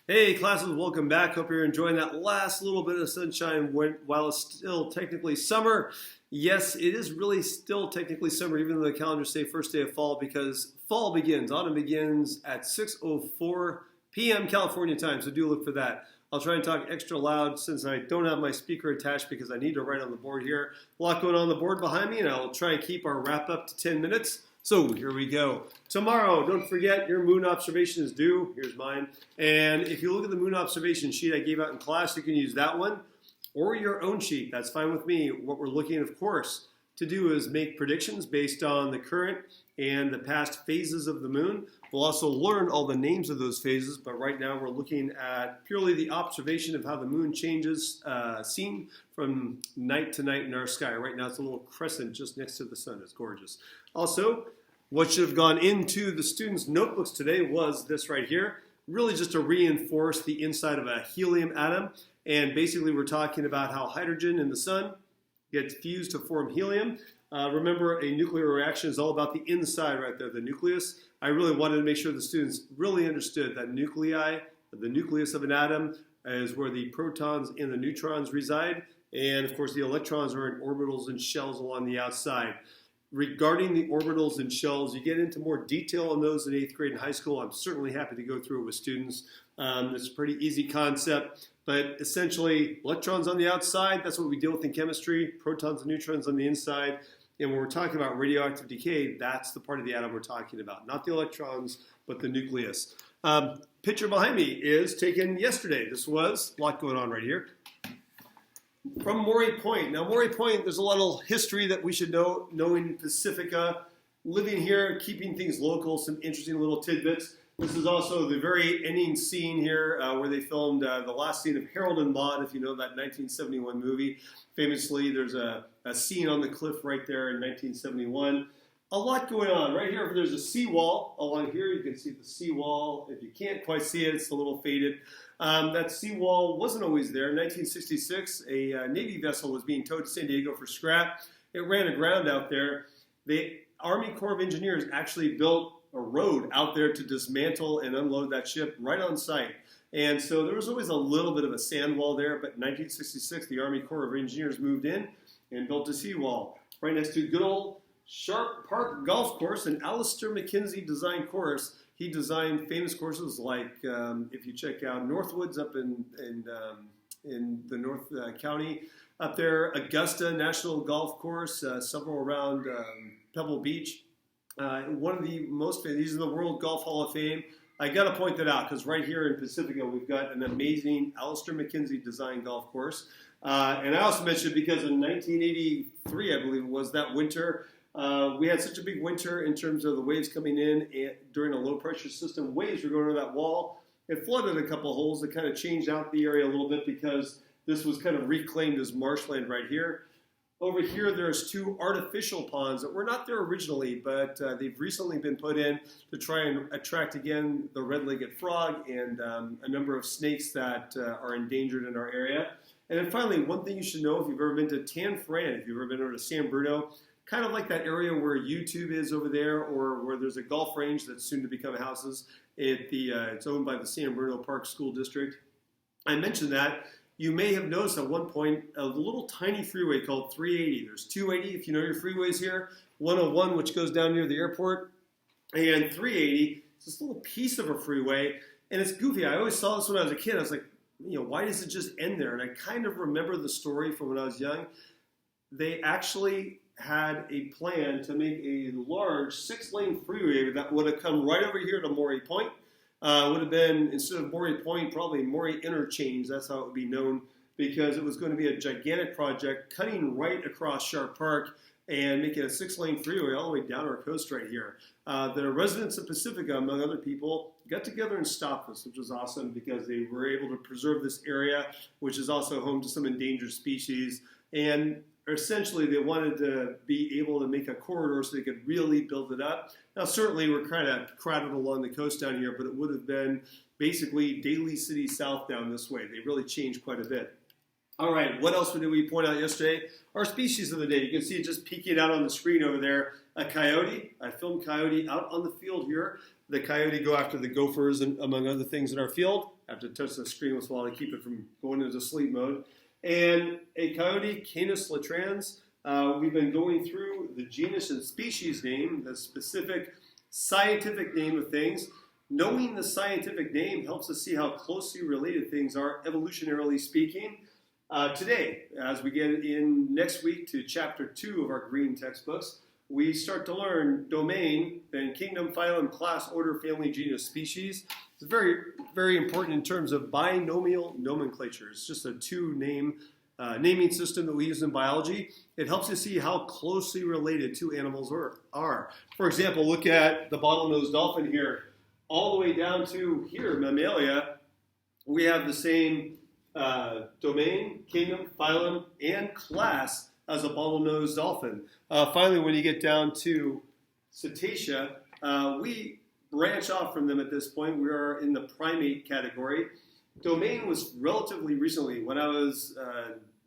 Hey classes, welcome back. Hope you're enjoying that last little bit of sunshine while it's still technically summer. Yes, it is really still technically summer, even though the calendars say first day of fall, because autumn begins at 6:04 p.m. California time, so do look for that. I'll try and talk extra loud since I don't have my speaker attached because I need to write on the board here. A lot going on the board behind me, and I'll try and keep our wrap up to 10 minutes. So here we go. Tomorrow, don't forget your moon observation is due. Here's mine. And if you look at the moon observation sheet I gave out in class, you can use that one or your own sheet. That's fine with me. What we're looking, of course, to do is make predictions based on the current and the past phases of the moon. We'll also learn all the names of those phases, but right now we're looking at purely the observation of how the moon changes seen from night to night in our sky. Right now it's a little crescent just next to the sun. It's gorgeous. Also, what should have gone into the students' notebooks today was this right here, really just to reinforce the inside of a helium atom. And basically we're talking about how hydrogen in the sun gets fused to form helium. Remember, a nuclear reaction is all about the inside right there, the nucleus. I really wanted to make sure the students really understood that nuclei, the nucleus of an atom, is where the protons and the neutrons reside. And of course, the electrons are in orbitals and shells along the outside. Regarding the orbitals and shells, you get into more detail on those in 8th grade and high school. I'm certainly happy to go through it with students. It's a pretty easy concept, but essentially electrons on the outside, that's what we deal with in chemistry, protons and neutrons on the inside. And when we're talking about radioactive decay, that's the part of the atom we're talking about, not the electrons, but the nucleus. Picture behind me is taken yesterday. This was a lot going on right here. From Mori Point. Now, Mori Point, there's a lot of history that we should know in Pacifica. Living here, keeping things local, some interesting little tidbits. This is also the very ending scene here where they filmed the last scene of Harold and Maude, if you know that 1971 movie. Famously, there's a scene on the cliff right there in 1971. A lot going on. Right here, there's a seawall. Along here, you can see the seawall. If you can't quite see it, it's a little faded. That seawall wasn't always there. In 1966, a Navy vessel was being towed to San Diego for scrap. It ran aground out there. The Army Corps of Engineers actually built a road out there to dismantle and unload that ship right on site. And so there was always a little bit of a sand wall there, but in 1966, the Army Corps of Engineers moved in and built a seawall right next to good old Sharp Park Golf Course, an Alistair McKenzie designed course. He designed famous courses like, if you check out Northwoods up in the North County, up there, Augusta National Golf Course, several around Pebble Beach. One of the most famous, he's in the World Golf Hall of Fame. I got to point that out because right here in Pacifica, we've got an amazing Alistair McKenzie designed golf course. And I also mentioned because in 1983, I believe it was, that winter, we had such a big winter in terms of the waves coming in and during a low pressure system. Waves were going over that wall. It flooded a couple holes. It kind of changed out the area a little bit because this was kind of reclaimed as marshland right here. Over here, there's two artificial ponds that were not there originally, but they've recently been put in to try and attract again the red-legged frog and a number of snakes that are endangered in our area. And then finally, one thing you should know if you've ever been to Tan Fran, if you've ever been over to San Bruno, kind of like that area where YouTube is over there, or where there's a golf range that's soon to become houses. It's owned by the San Bruno Park School District. I mentioned that. You may have noticed at one point a little tiny freeway called 380. There's 280 if you know your freeways here, 101 which goes down near the airport, and 380. It's this little piece of a freeway, and it's goofy. I always saw this when I was a kid. I was like, why does it just end there? And I kind of remember the story from when I was young. They actually had a plan to make a large 6-lane freeway that would have come right over here to Mori Point. Would have been, instead of Mori Point, probably Mori Interchange. That's how it would be known, because it was going to be a gigantic project cutting right across Sharp Park and making a 6-lane freeway all the way down our coast right here. The residents of Pacifica, among other people, got together and stopped this, which was awesome because they were able to preserve this area, which is also home to some endangered species. And essentially, they wanted to be able to make a corridor so they could really build it up. Now, certainly, we're kind of crowded along the coast down here, but it would have been basically Daly City South down this way. They really changed quite a bit. All right, what else did we point out yesterday? Our species of the day. You can see it just peeking out on the screen over there. A coyote. I filmed coyote out on the field here. The coyote go after the gophers and among other things in our field. I have to touch the screen once in a while to keep it from going into sleep mode. And a coyote, Canis latrans. We've been going through the genus and species name, the specific scientific name of things. Knowing the scientific name helps us see how closely related things are, evolutionarily speaking. Today, as we get in next week to chapter 2 of our green textbooks, we start to learn domain, then kingdom, phylum, class, order, family, genus, species. It's very, very important in terms of binomial nomenclature. It's just a naming system that we use in biology. It helps you see how closely related two animals are. For example, look at the bottlenose dolphin here. All the way down to here, Mammalia, we have the same domain, kingdom, phylum, and class as a bottlenose dolphin. Finally, when you get down to Cetacea, we branch off from them at this point. We are in the primate category. Domain was relatively recently. When I was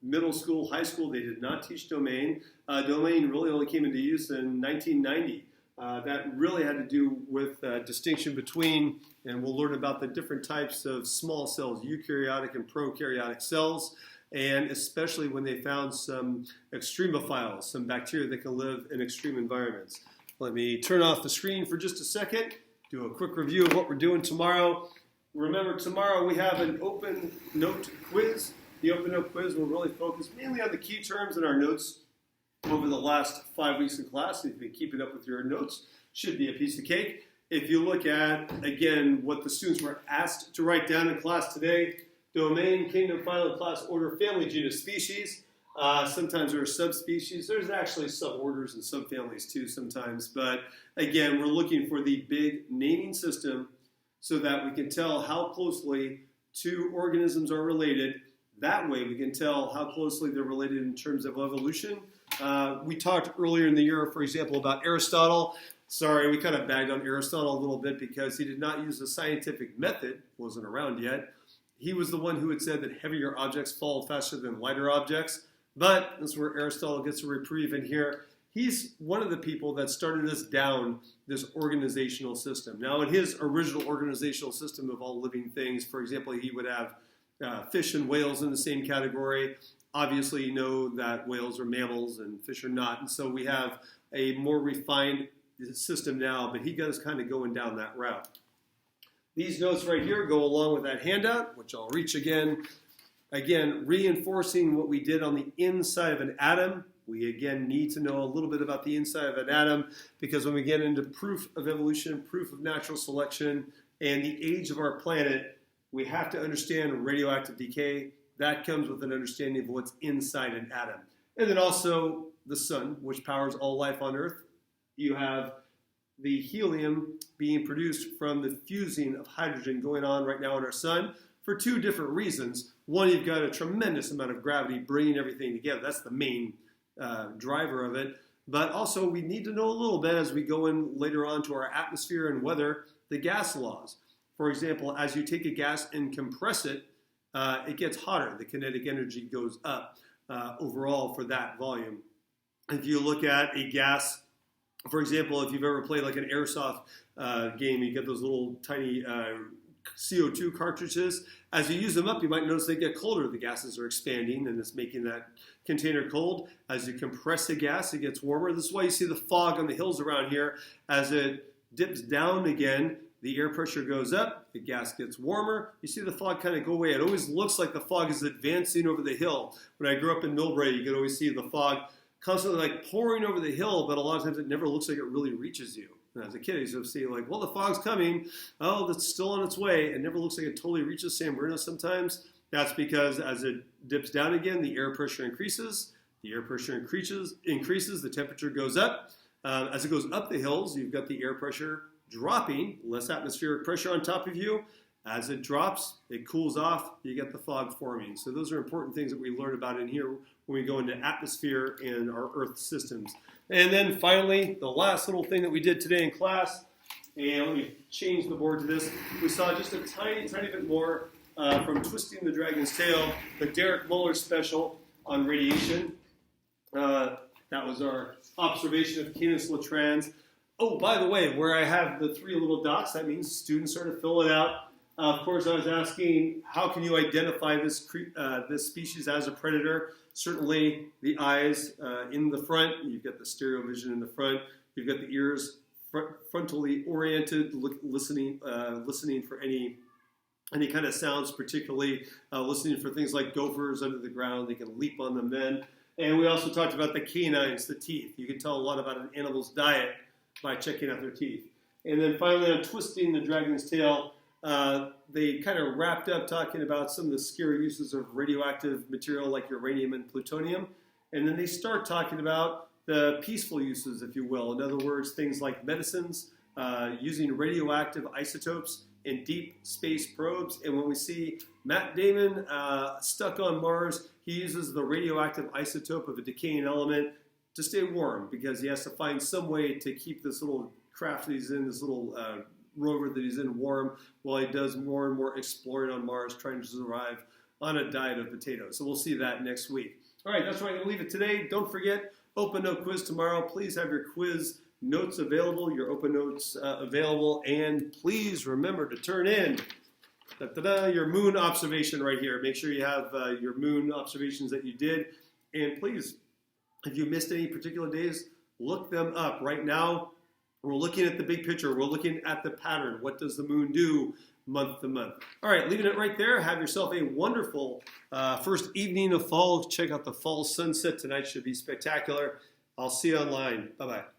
middle school, high school, they did not teach domain. Domain really only came into use in 1990. That really had to do with distinction between, and we'll learn about the different types of small cells, eukaryotic and prokaryotic cells, and especially when they found some extremophiles, some bacteria that can live in extreme environments. Let me turn off the screen for just a second, do a quick review of what we're doing tomorrow. Remember, tomorrow we have an open note quiz. The open note quiz will really focus mainly on the key terms in our notes over the last 5 weeks in class. If you've been keeping up with your notes, should be a piece of cake. If you look at, again, what the students were asked to write down in class today, domain, kingdom, phylum, class, order, family, genus, species. Sometimes there are subspecies. There's actually suborders and subfamilies too sometimes. But again, we're looking for the big naming system so that we can tell how closely two organisms are related. That way we can tell how closely they're related in terms of evolution. We talked earlier in the year, for example, about Aristotle. Sorry, we kind of bagged on Aristotle a little bit because he did not use the scientific method, wasn't around yet. He was the one who had said that heavier objects fall faster than lighter objects. But that's where Aristotle gets a reprieve in here. He's one of the people that started us down this organizational system. Now, in his original organizational system of all living things, for example, he would have fish and whales in the same category. Obviously, you know that whales are mammals and fish are not. And so we have a more refined system now, but he got us kind of going down that route. These notes right here go along with that handout, which I'll reach again. Again, reinforcing what we did on the inside of an atom. We, again, need to know a little bit about the inside of an atom because when we get into proof of evolution, proof of natural selection, and the age of our planet, we have to understand radioactive decay. That comes with an understanding of what's inside an atom. And then also the sun, which powers all life on Earth. You have the helium being produced from the fusing of hydrogen going on right now in our sun for two different reasons. One, you've got a tremendous amount of gravity bringing everything together. That's the main driver of it. But also we need to know a little bit as we go in later on to our atmosphere and weather, the gas laws. For example, as you take a gas and compress it, it gets hotter. The kinetic energy goes up overall for that volume. If you look at a gas, for example, if you've ever played like an airsoft game, you get those little tiny CO2 cartridges. As you use them up, you might notice they get colder. The gases are expanding and it's making that container cold. As you compress the gas, it gets warmer. This is why you see the fog on the hills around here. As it dips down again, the air pressure goes up, the gas gets warmer. You see the fog kind of go away. It always looks like the fog is advancing over the hill. When I grew up in Millbrae, you could always see the fog constantly like pouring over the hill, but a lot of times it never looks like it really reaches you. And as a kid, I used to see like, well, the fog's coming. Oh, that's still on its way. It never looks like it totally reaches San Marino sometimes. That's because as it dips down again, the air pressure increases. The air pressure increases, the temperature goes up. As it goes up the hills, you've got the air pressure dropping, less atmospheric pressure on top of you. As it drops, it cools off, you get the fog forming. So those are important things that we learn about in here when we go into atmosphere and our Earth systems. And then finally, the last little thing that we did today in class, and let me change the board to this. We saw just a tiny, tiny bit more from Twisting the Dragon's Tail, the Derek Muller special on radiation. That was our observation of Canis latrans. Oh, by the way, where I have the three little dots, that means students are to fill it out. Of course, I was asking, how can you identify this species as a predator? Certainly, the eyes in the front. You've got the stereo vision in the front. You've got the ears frontally oriented, listening for any kind of sounds, particularly listening for things like gophers under the ground. They can leap on them then. And we also talked about the canines, the teeth. You can tell a lot about an animal's diet by checking out their teeth. And then finally, on twisting the dragon's tail, they kind of wrapped up talking about some of the scary uses of radioactive material like uranium and plutonium. And then they start talking about the peaceful uses, if you will. In other words, things like medicines, using radioactive isotopes in deep space probes. And when we see Matt Damon stuck on Mars, he uses the radioactive isotope of a decaying element to stay warm because he has to find some way to keep this little craft that he's in, this little rover that he's in, warm while he does more and more exploring on Mars, trying to survive on a diet of potatoes. So we'll see that next week. All right, that's where I'm going to leave it today. Don't forget, open note quiz tomorrow. Please have your quiz notes available, your open notes available, and please remember to turn in your moon observation right here. Make sure you have your moon observations that you did. And please, if you missed any particular days, look them up. Right now, we're looking at the big picture. We're looking at the pattern. What does the moon do month to month? All right, leaving it right there. Have yourself a wonderful first evening of fall. Check out the fall sunset tonight. Should be spectacular. I'll see you online. Bye-bye.